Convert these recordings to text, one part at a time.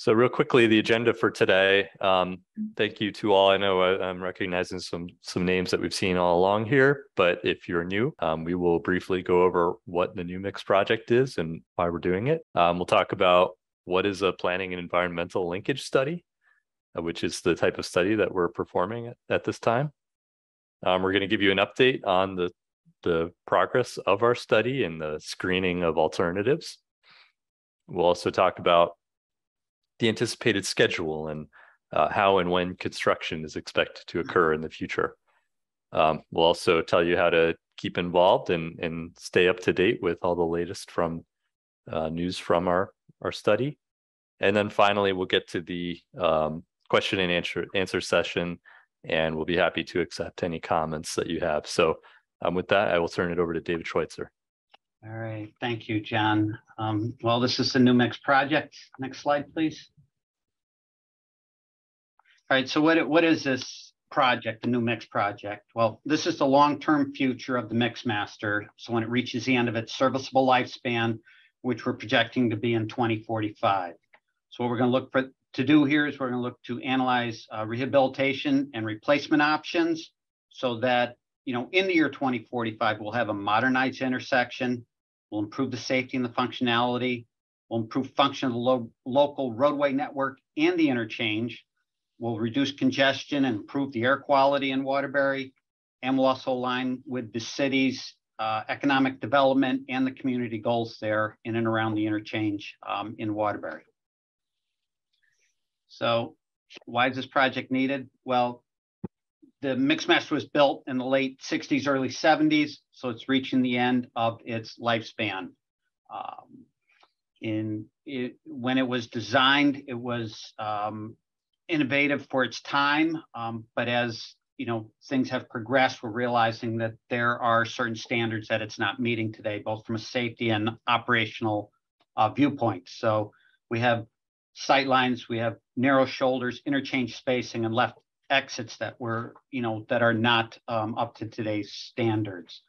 So real quickly, the agenda for today. Thank you to all. I know I'm recognizing some names that we've seen all along here, but if you're new, we will briefly go over what the new Mix project is and why we're doing it. We'll talk about what is a planning and environmental linkage study, which is the type of study that we're performing at this time. We're going to give you an update on the progress of our study and the screening of alternatives. We'll also talk about the anticipated schedule and how and when construction is expected to occur in the future. We'll also tell you how to keep involved and stay up to date with all the latest from news from our study. And then finally, we'll get to the question and answer session, and we'll be happy to accept any comments that you have. So with that, I will turn it over to David Schweitzer. All right, thank you, John. Well, this is the new Mix project. Next slide, please. All right, so what is this project, the new Mix project? Well, this is the long-term future of the Mixmaster. So when it reaches the end of its serviceable lifespan, which we're projecting to be in 2045. So what we're going to look to do here is we're going to look to analyze rehabilitation and replacement options so that, in the year 2045, we'll have a modernized intersection. We'll improve the safety and the functionality. We'll improve function of the local roadway network and the interchange. We'll reduce congestion and improve the air quality in Waterbury. And we'll also align with the city's economic development and the community goals there in and around the interchange in Waterbury. So why is this project needed? Well, the Mixmaster was built in the late 60s, early 70s, so it's reaching the end of its lifespan. When it was designed, it was innovative for its time, but as things have progressed, we're realizing that there are certain standards that it's not meeting today, both from a safety and operational viewpoint. So we have sight lines, we have narrow shoulders, interchange spacing, and left exits that that are not up to today's standards.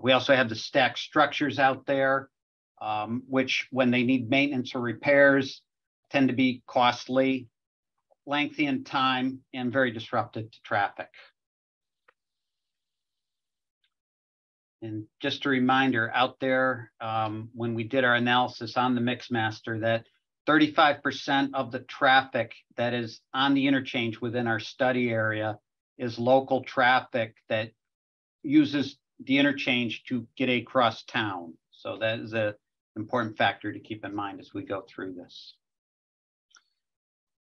We also have the stacked structures out there, which when they need maintenance or repairs tend to be costly, lengthy in time, and very disruptive to traffic. And just a reminder out there, when we did our analysis on the Mixmaster, that 35% of the traffic that is on the interchange within our study area is local traffic that uses the interchange to get across town. So that is an important factor to keep in mind as we go through this.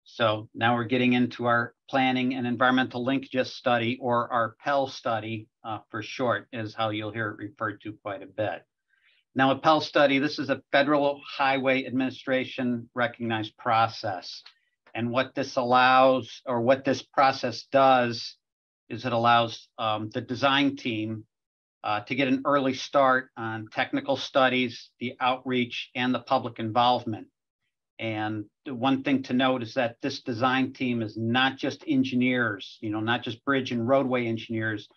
So now we're getting into our Planning and Environmental Linkages study, or our PEL study for short, is how you'll hear it referred to quite a bit. Now, a PEL study, this is a Federal Highway Administration recognized process. And what this allows, or what this process does, is it allows the design team to get an early start on technical studies, the outreach, and the public involvement. And the one thing to note is that this design team is not just engineers, not just bridge and roadway engineers.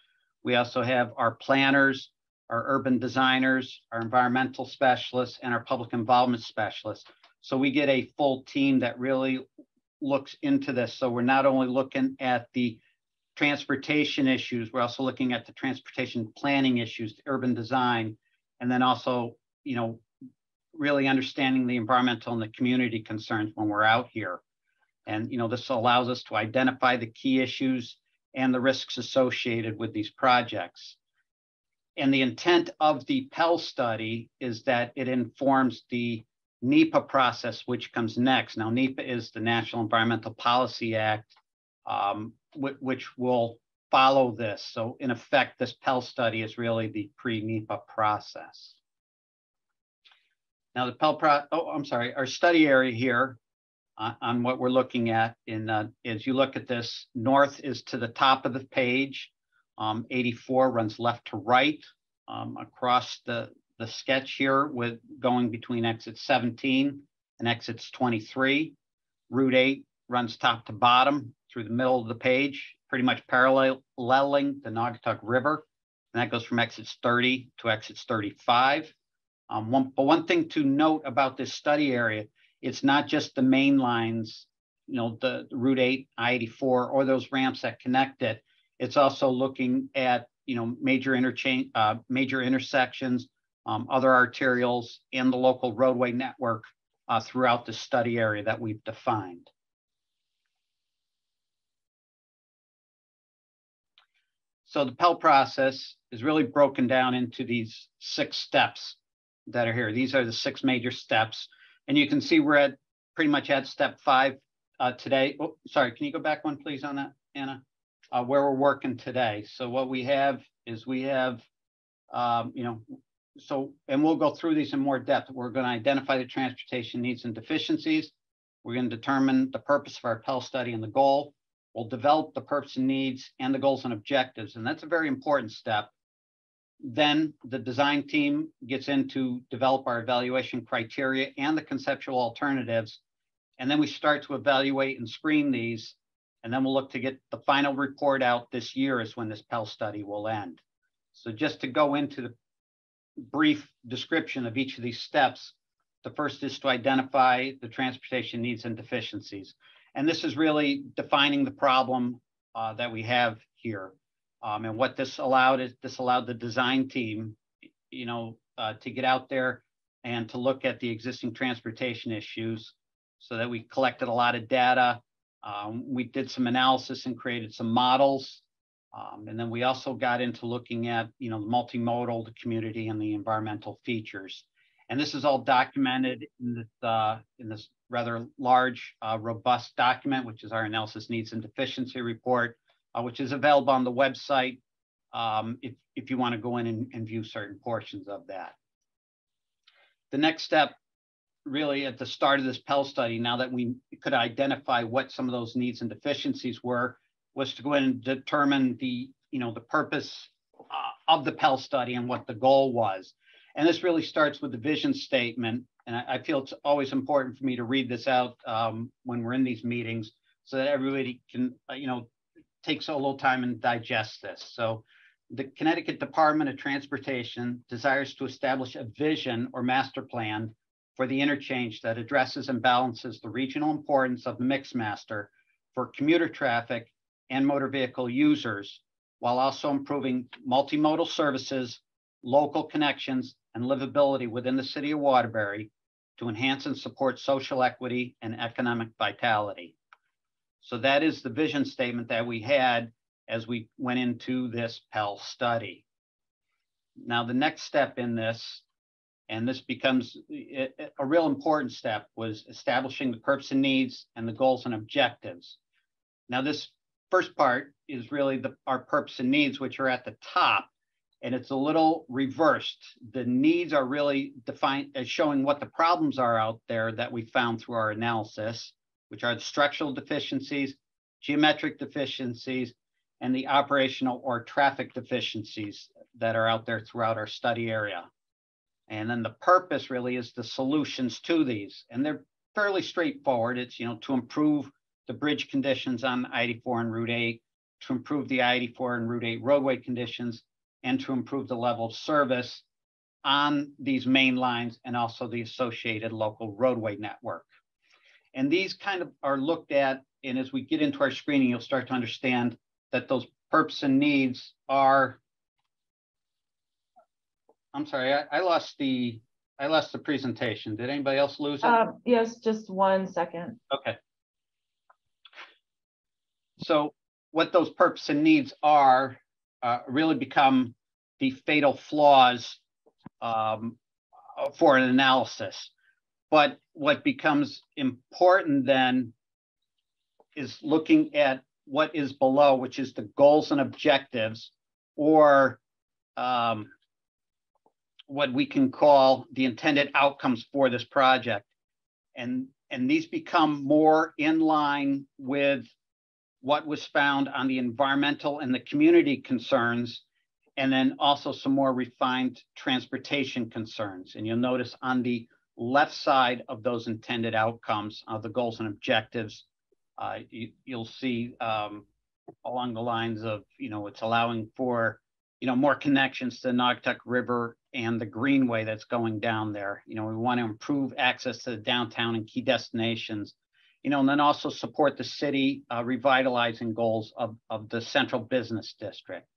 We also have our planners, our urban designers, our environmental specialists, and our public involvement specialists. So we get a full team that really looks into this. So we're not only looking at the transportation issues, we're also looking at the transportation planning issues, the urban design, and then also, really understanding the environmental and the community concerns when we're out here. And, this allows us to identify the key issues and the risks associated with these projects. And the intent of the PEL study is that it informs the NEPA process, which comes next. Now, NEPA is the National Environmental Policy Act, which will follow this. So in effect, this PEL study is really the pre-NEPA process. Now, our study area here on what we're looking at as you look at this, north is to the top of the page. 84 runs left to right across the sketch here, with going between exit 17 and exits 23. Route 8 runs top to bottom through the middle of the page, pretty much paralleling the Naugatuck River. And that goes from exits 30 to exits 35. But one thing to note about this study area it's not just the main lines, the Route 8, I-84, or those ramps that connect it. It's also looking at, major intersections, other arterials, and the local roadway network throughout the study area that we've defined. So the Pell process is really broken down into these 6 steps that are here. These are the 6 major steps. And you can see we're pretty much at step 5 today. Oh, sorry, can you go back one, please, on that, Anna? Where we're working today. So what we have is and we'll go through these in more depth. We're going to identify the transportation needs and deficiencies. We're going to determine the purpose of our Pell study and the goal. We'll develop the purpose and needs and the goals and objectives, and that's a very important step. Then the design team gets in to develop our evaluation criteria and the conceptual alternatives, and then we start to evaluate and screen these, and then we'll look to get the final report out this year is when this Pell study will end. So just to go into the brief description of each of these steps, the first is to identify the transportation needs and deficiencies. And this is really defining the problem that we have here. And what this allowed is the design team, to get out there and to look at the existing transportation issues so that we collected a lot of data. We did some analysis and created some models. And then we also got into looking at, the multimodal, the community, and the environmental features. And this is all documented in this rather large, robust document, which is our analysis needs and deficiency report, which is available on the website if you want to go in and view certain portions of that. The next step, really at the start of this Pell study, now that we could identify what some of those needs and deficiencies were, was to go in and determine the purpose of the Pell study and what the goal was. And this really starts with the vision statement. And I feel it's always important for me to read this out when we're in these meetings so that everybody can, takes a little time and digest this. So the Connecticut Department of Transportation desires to establish a vision or master plan for the interchange that addresses and balances the regional importance of the Mixmaster for commuter traffic and motor vehicle users, while also improving multimodal services, local connections, and livability within the city of Waterbury to enhance and support social equity and economic vitality. So that is the vision statement that we had as we went into this Pell study. Now, the next step in this, and this becomes a real important step, was establishing the purpose and needs and the goals and objectives. Now, this first part is really our purpose and needs, which are at the top. And it's a little reversed. The needs are really defined as showing what the problems are out there that we found through our analysis, which are the structural deficiencies, geometric deficiencies, and the operational or traffic deficiencies that are out there throughout our study area. And then the purpose really is the solutions to these. And they're fairly straightforward. It's, to improve the bridge conditions on I-84 and Route 8, to improve the I-84 and Route 8 roadway conditions, and to improve the level of service on these main lines and also the associated local roadway network. And these kind of are looked at, and as we get into our screening, you'll start to understand that those purpose and needs are, I'm sorry, I lost the presentation. Did anybody else lose it? Yes, just 1 second. Okay. So what those purpose and needs are really become the fatal flaws for an analysis. But what becomes important then is looking at what is below, which is the goals and objectives, or what we can call the intended outcomes for this project. And these become more in line with what was found on the environmental and the community concerns, and then also some more refined transportation concerns. And you'll notice on the left side of those intended outcomes, the goals and objectives, you'll see along the lines of, it's allowing for, more connections to the Naugatuck River and the greenway that's going down there. You know, we want to improve access to the downtown and key destinations, you know, and then also support the city revitalizing goals of the central business district.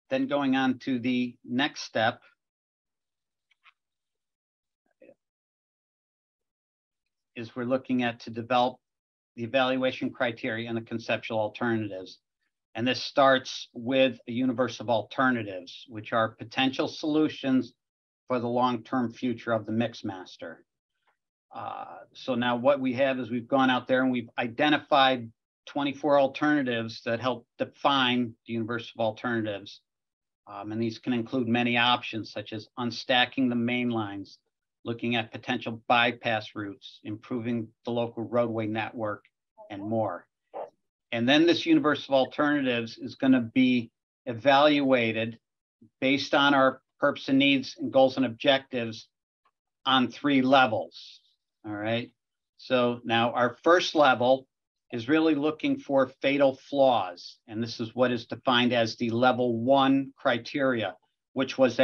Then going on to the next step is we're looking at to develop the evaluation criteria and the conceptual alternatives. And this starts with a universe of alternatives, which are potential solutions for the long-term future of the Mixmaster. So now what we have is we've gone out there and we've identified 24 alternatives that help define the universe of alternatives. And these can include many options, such as unstacking the main lines, looking at potential bypass routes, improving the local roadway network, and more. And then this universe of alternatives is going to be evaluated based on our purpose and needs and goals and objectives on 3 levels. All right. So now our first level is really looking for fatal flaws. And this is what is defined as the level 1 criteria, which was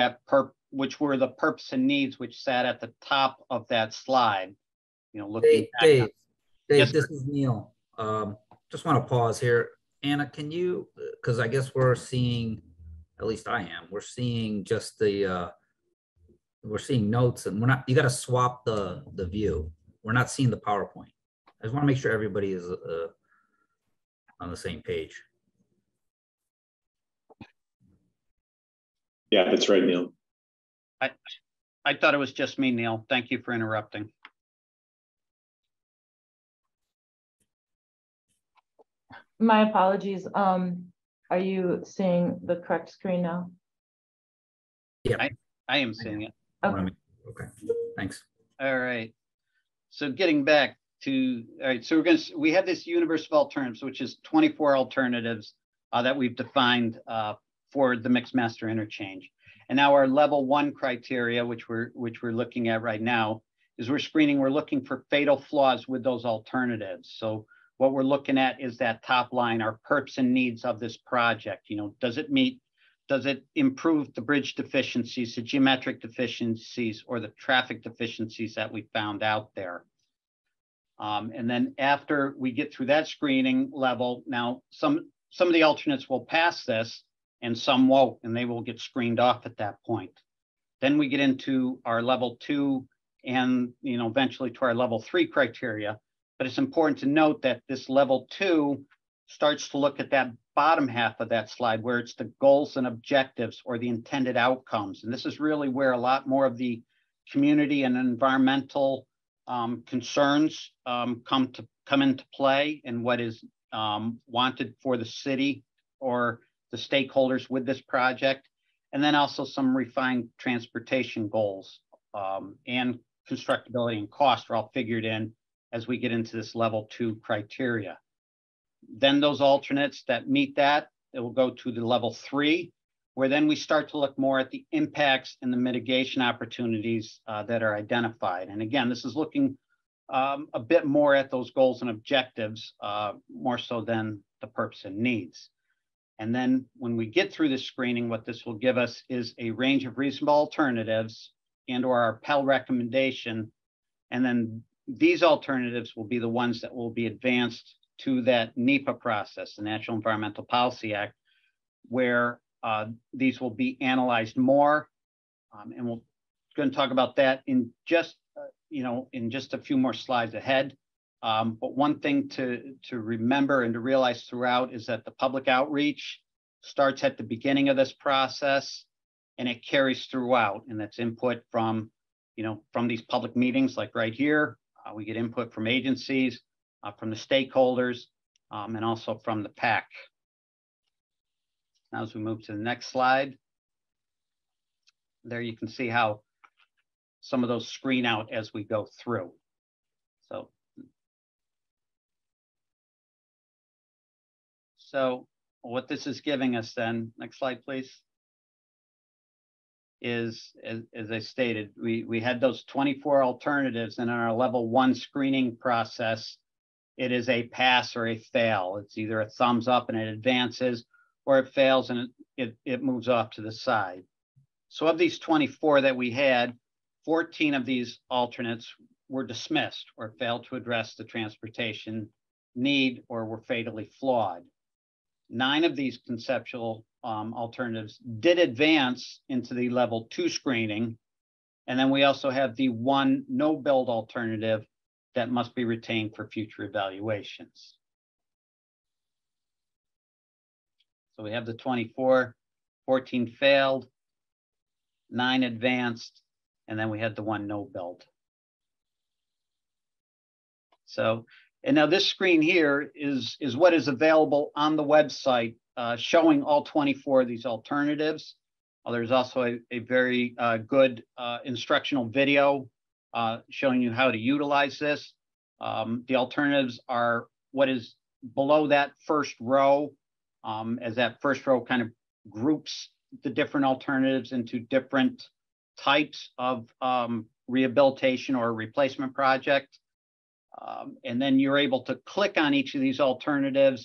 which were the purpose and needs which sat at the top of that slide. You know, looking Dave, yes, this is Neil. Just want to pause here. Anna, can you, because I guess we're seeing, at least I am, we're seeing just the, we're seeing notes and we're not, you got to swap the view. We're not seeing the PowerPoint. I just want to make sure everybody is on the same page. Yeah, that's right, Neil. I thought it was just me, Neil. Thank you for interrupting. My apologies. Are you seeing the correct screen now? Yeah, I am seeing it. Okay. Okay, thanks. All right. So getting back to, all right, so we have this universe of alternatives, which is 24 alternatives that we've defined for the Mixmaster interchange. And now our level 1 criteria, which we're looking at right now, is we're looking for fatal flaws with those alternatives. So what we're looking at is that top line, our purpose and needs of this project. You know, does it improve the bridge deficiencies, the geometric deficiencies, or the traffic deficiencies that we found out there? And then after we get through that screening level, now some of the alternates will pass this and some won't, and they will get screened off at that point. Then we get into our level 2 and, you know, eventually to our level 3 criteria. But it's important to note that this level 2 starts to look at that bottom half of that slide where it's the goals and objectives or the intended outcomes. And this is really where a lot more of the community and environmental concerns come into play, and what is wanted for the city or the stakeholders with this project. And then also some refined transportation goals and constructability and cost are all figured in as we get into this level 2 criteria. Then those alternates that meet that, it will go to the level 3, where then we start to look more at the impacts and the mitigation opportunities that are identified. And again, this is looking a bit more at those goals and objectives, more so than the purpose and needs. And then when we get through this screening, what this will give us is a range of reasonable alternatives and or our Pell recommendation. And then these alternatives will be the ones that will be advanced to that NEPA process, the National Environmental Policy Act, where these will be analyzed more. And we're going to talk about that in just, in just a few more slides ahead. But one thing to remember and to realize throughout is that the public outreach starts at the beginning of this process and it carries throughout. And that's input from, from these public meetings like right here. We get input from agencies, from the stakeholders, and also from the PAC. Now, as we move to the next slide, there you can see how some of those screen out as we go through. So what this is giving us then, next slide, please, is, as I stated, we had those 24 alternatives, and in our level 1 screening process, it is a pass or a fail. It's either a thumbs up and it advances, or it fails and it moves off to the side. So of these 24 that we had, 14 of these alternates were dismissed or failed to address the transportation need or were fatally flawed. 9 of these conceptual alternatives did advance into the level 2 screening. And then we also have the 1 no-build alternative that must be retained for future evaluations. So we have the 24, 14 failed, 9 advanced, and then we had the 1 no-build. So, and now this screen here is what is available on the website, showing all 24 of these alternatives. There's also a very good instructional video showing you how to utilize this. The alternatives are what is below that first row, as that first row kind of groups the different alternatives into different types of rehabilitation or replacement project. And then you're able to click on each of these alternatives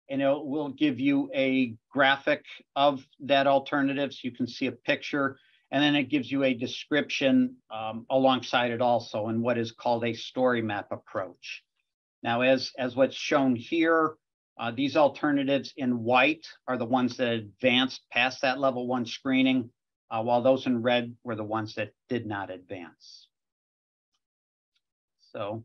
and it will give you a graphic of that alternative. So you can see a picture, and then it gives you a description alongside it also in what is called a story map approach. Now, as what's shown here, these alternatives in white are the ones that advanced past that level 1 screening, while those in red were the ones that did not advance. So,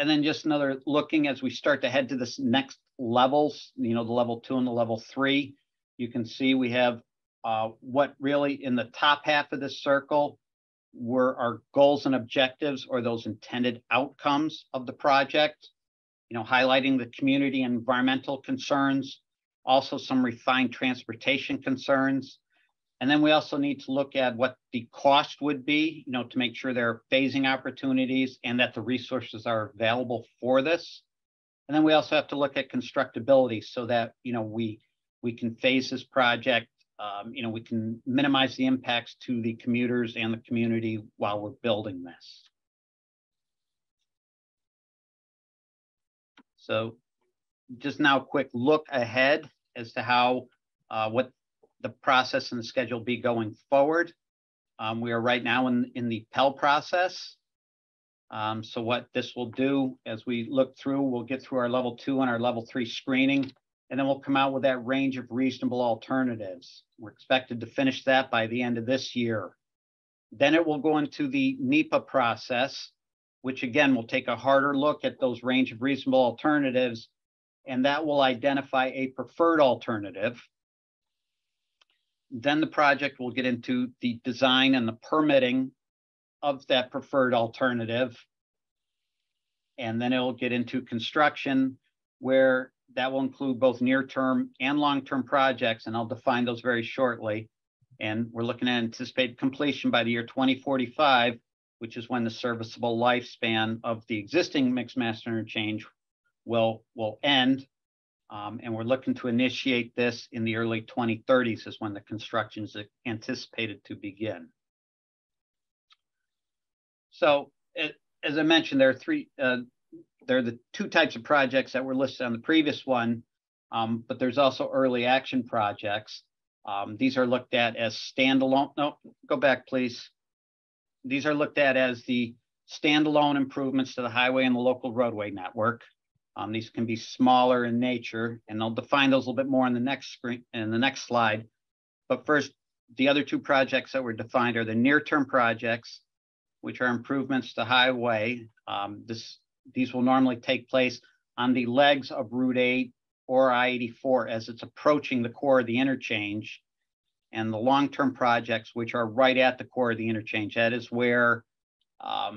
and then just another looking as we start to head to this next levels, you know, the level 2 and the level 3, you can see we have what really in the top half of this circle were our goals and objectives, or those intended outcomes of the project, you know, highlighting the community and environmental concerns, also some refined transportation concerns. And then we also need to look at what the cost would be, you know, to make sure there are phasing opportunities and that the resources are available for this. And then we also have to look at constructability so that, you know, we can phase this project, you know, we can minimize the impacts to the commuters and the community while we're building this. So just now a quick look ahead as to how, what the process and the schedule be going forward. We are right now in the Pell process. So what this will do as we look through, we'll get through our level 2 and our level 3 screening, and then we'll come out with that range of reasonable alternatives. We're expected to finish that by the end of this year. Then it will go into the NEPA process, which again will take a harder look at those range of reasonable alternatives, and that will identify a preferred alternative. Then the project will get into the design and the permitting of that preferred alternative. And then it'll get into construction, where that will include both near-term and long-term projects, and I'll define those very shortly. And we're looking at anticipated completion by the year 2045, which is when the serviceable lifespan of the existing Mixmaster interchange will end. And we're looking to initiate this in the early 2030s is when the construction is anticipated to begin. So as I mentioned, there are the 2 types of projects that were listed on the previous one, but there's also early action projects. These are looked at as standalone. No, go back, please. These are looked at as the standalone improvements to the highway and the local roadway network. These can be smaller in nature, and I'll define those a little bit more in the next screen, in the next slide. But first, the other 2 projects that were defined are the near-term projects, which are improvements to highway. These will normally take place on the legs of Route 8 or I-84 as it's approaching the core of the interchange. And the long-term projects, which are right at the core of the interchange, that is where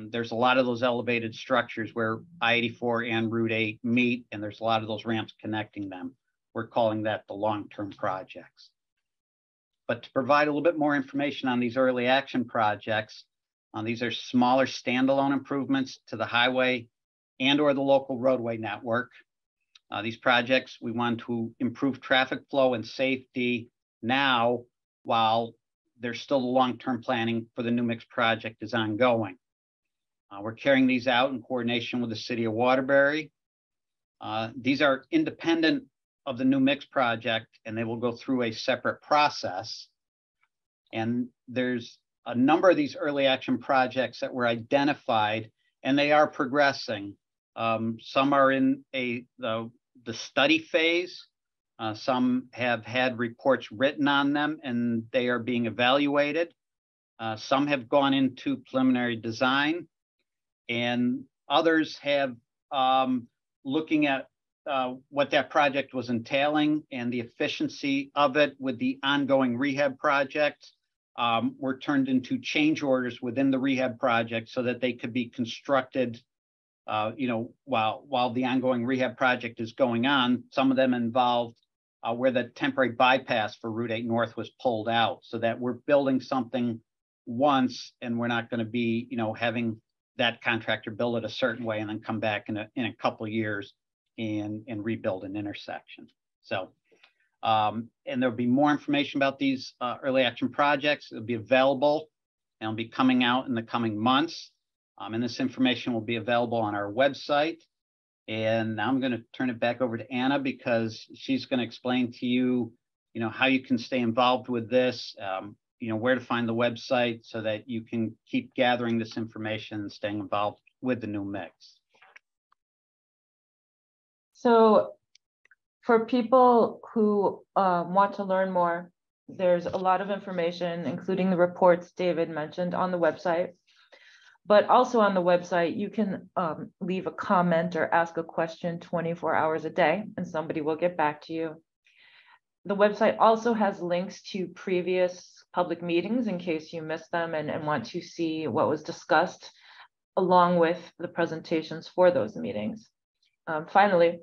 there's a lot of those elevated structures where I-84 and Route 8 meet, and there's a lot of those ramps connecting them. We're calling that the long-term projects. But to provide a little bit more information on these early action projects, these are smaller standalone improvements to the highway and or the local roadway network. These projects, we want to improve traffic flow and safety now while there's still the long-term planning for the new mix project is ongoing. We're carrying these out in coordination with the city of Waterbury. These are independent of the new mix project, and they will go through a separate process. And there's a number of these early action projects that were identified, and they are progressing. Some are in the study phase. Some have had reports written on them, and they are being evaluated. Some have gone into preliminary design, and others have looking at what that project was entailing and the efficiency of it with the ongoing rehab project were turned into change orders within the rehab project so that they could be constructed, while the ongoing rehab project is going on. Some of them involved where the temporary bypass for Route 8 North was pulled out, so that we're building something once and we're not going to be, having that contractor build it a certain way and then come back in a couple of years and rebuild an intersection. So, and there'll be more information about these early action projects. It'll be available and it'll be coming out in the coming months. And this information will be available on our website. And now I'm going to turn it back over to Anna, because she's going to explain to you, how you can stay involved with this, where to find the website so that you can keep gathering this information and staying involved with the new mix. So for people who want to learn more, there's a lot of information, including the reports David mentioned, on the website. But also on the website, you can leave a comment or ask a question 24 hours a day, and somebody will get back to you. The website also has links to previous public meetings in case you missed them and want to see what was discussed, along with the presentations for those meetings. Finally,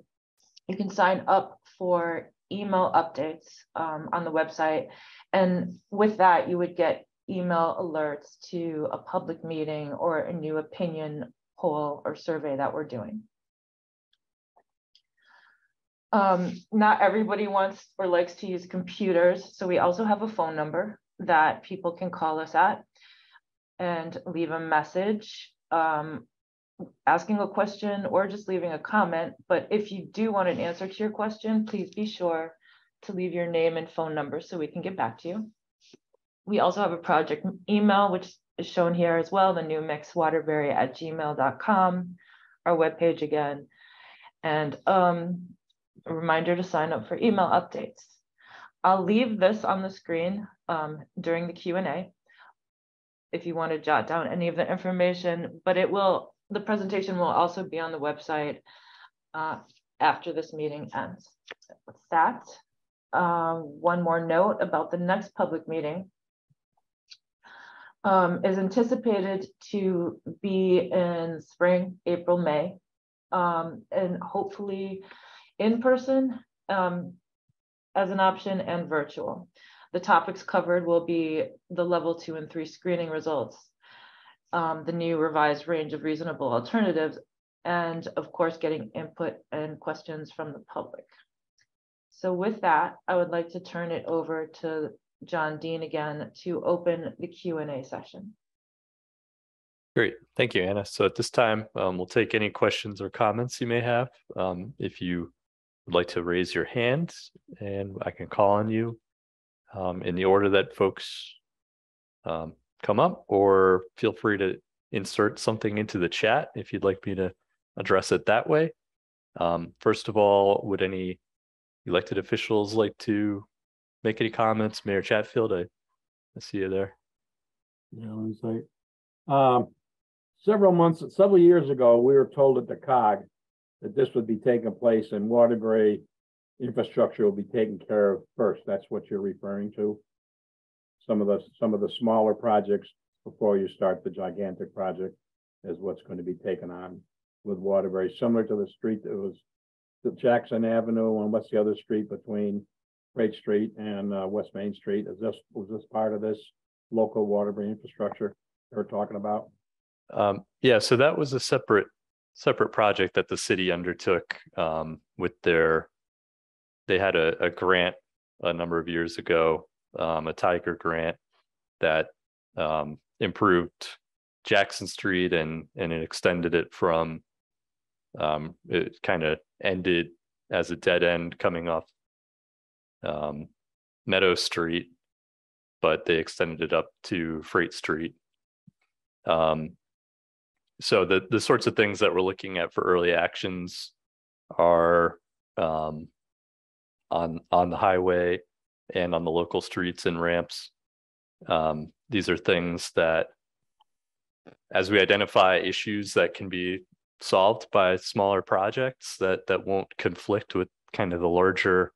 you can sign up for email updates on the website. And with that, you would get email alerts to a public meeting or a new opinion poll or survey that we're doing. Not everybody wants or likes to use computers, so we also have a phone number that people can call us at and leave a message asking a question or just leaving a comment. But if you do want an answer to your question, please be sure to leave your name and phone number so we can get back to you. We also have a project email, which is shown here as well, the newmixwaterbury@gmail.com, our webpage again, and a reminder to sign up for email updates. I'll leave this on the screen during the Q&A if you want to jot down any of the information, but the presentation will also be on the website after this meeting ends. With that, one more note about the next public meeting. Is anticipated to be in spring, April, May, and hopefully in person as an option and virtual. The topics covered will be the level 2 and 3 screening results, the new revised range of reasonable alternatives, and of course, getting input and questions from the public. So with that, I would like to turn it over to John Dean again to open the Q&A session. Great, thank you, Anna. So at this time, we'll take any questions or comments you may have. If you would like to raise your hand, and I can call on you in the order that folks come up, or feel free to insert something into the chat if you'd like me to address it that way. First of all, would any elected officials like to make any comments? Mayor Chatfield, I see you there. Yeah, several years ago, we were told at the COG that this would be taking place and Waterbury infrastructure will be taken care of first. That's what you're referring to. Some of the smaller projects before you start the gigantic project is what's going to be taken on with Waterbury, similar to the street that was the Jackson Avenue, and what's the other street between Great Street and West Main Street? Was this part of this local Waterbury infrastructure they're talking about? Yeah, so that was a separate project that the city undertook with they had a grant a number of years ago, a Tiger grant that improved Jackson Street and it extended it from it kind of ended as a dead end coming off Meadow Street but they extended it up to Freight Street. So the sorts of things that we're looking at for early actions are on the highway and on the local streets and ramps. These are things that, as we identify issues that can be solved by smaller projects that won't conflict with kind of the larger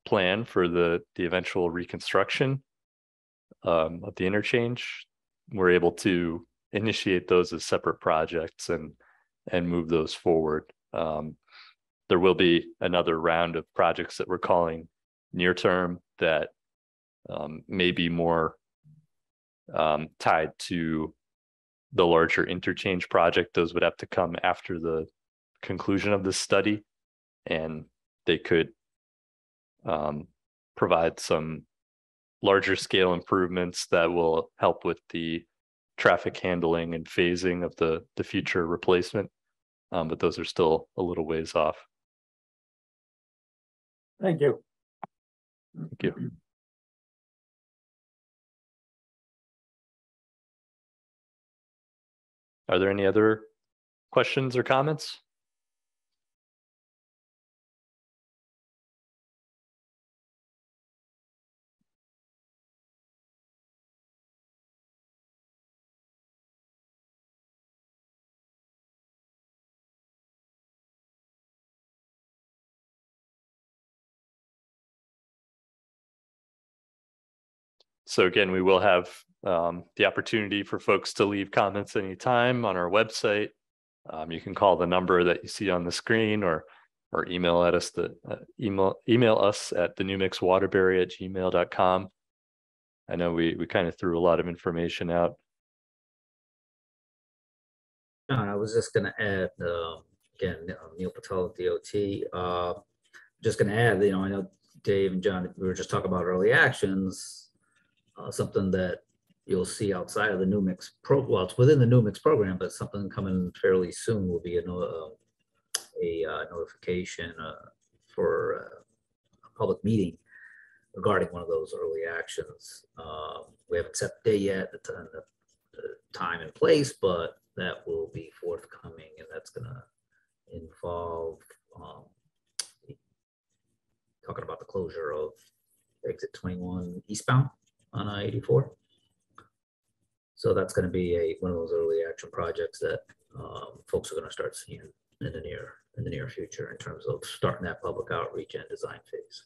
plan for the eventual reconstruction of the interchange, we're able to initiate those as separate projects and move those forward. There will be another round of projects that we're calling near term that may be more tied to the larger interchange project. Those would have to come after the conclusion of this study, and they could provide some larger scale improvements that will help with the traffic handling and phasing of the future replacement. But those are still a little ways off. Thank you. Thank you. Are there any other questions or comments? So again, we will have the opportunity for folks to leave comments anytime on our website. You can call the number that you see on the screen, or email at us email us at thenewmixwaterbury@gmail.com. I know we kind of threw a lot of information out. John, I was just going to add, again, Neil Patel, DOT. Just going to add, I know Dave and John, we were just talking about early actions. Something that you'll see outside of the New Mix well, it's within the New Mix program, but something coming fairly soon will be a notification for a public meeting regarding one of those early actions. We haven't set the date yet, the time and place, but that will be forthcoming, and that's going to involve talking about the closure of exit 21 eastbound on I-84. So that's going to be one of those early action projects that folks are going to start seeing in the near future in terms of starting that public outreach and design phase.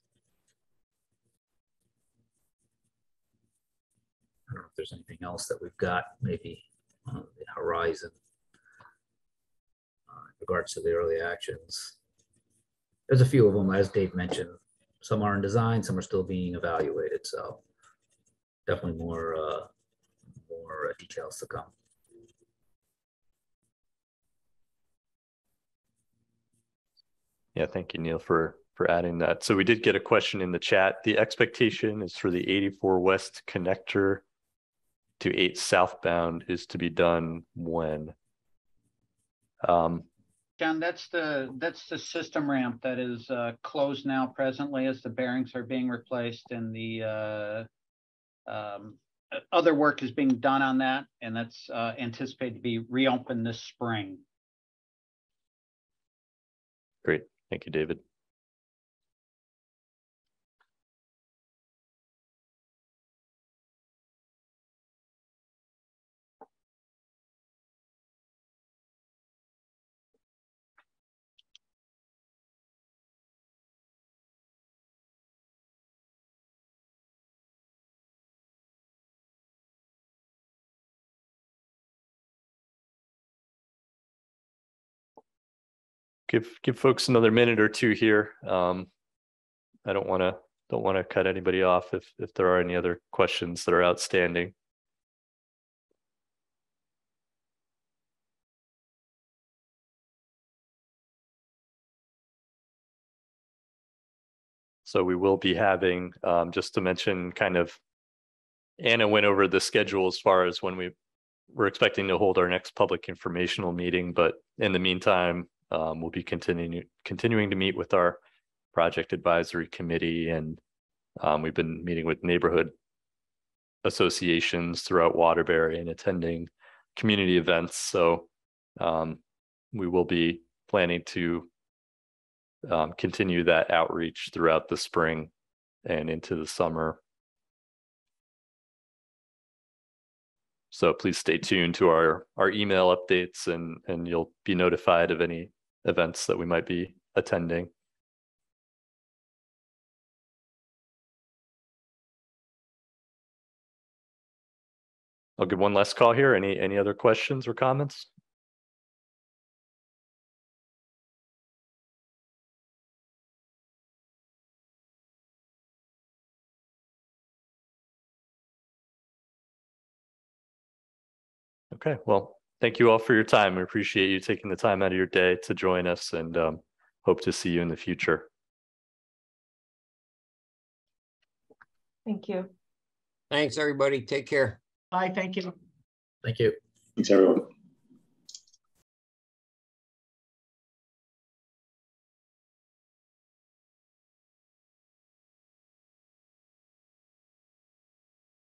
I don't know if there's anything else that we've got maybe on the horizon in regards to the early actions. There's a few of them, as Dave mentioned. Some are in design, some are still being evaluated. So definitely more details to come. Yeah, thank you, Neil, for adding that. So we did get a question in the chat. The expectation is for the 84 West connector to 8 southbound is to be done when? John, that's the system ramp that is closed now presently as the bearings are being replaced, and the other work is being done on that, and that's anticipated to be reopened this spring. Great, thank you, David. Give folks another minute or two here. I don't want to cut anybody off if there are any other questions that are outstanding. So we will be having, just to mention, kind of, Anna went over the schedule as far as when we're expecting to hold our next public informational meeting, but in the meantime, we'll be continuing to meet with our project advisory committee and We've been meeting with neighborhood associations throughout Waterbury and attending community events. So we will be planning to continue that outreach throughout the spring and into the summer. So please stay tuned to our email updates, and you'll be notified of any events that we might be attending. I'll give one last call here. Any other questions or comments? Okay, well, thank you all for your time. We appreciate you taking the time out of your day to join us, and hope to see you in the future. Thank you. Thanks, everybody. Take care. Bye, thank you. Thank you. Thanks, everyone.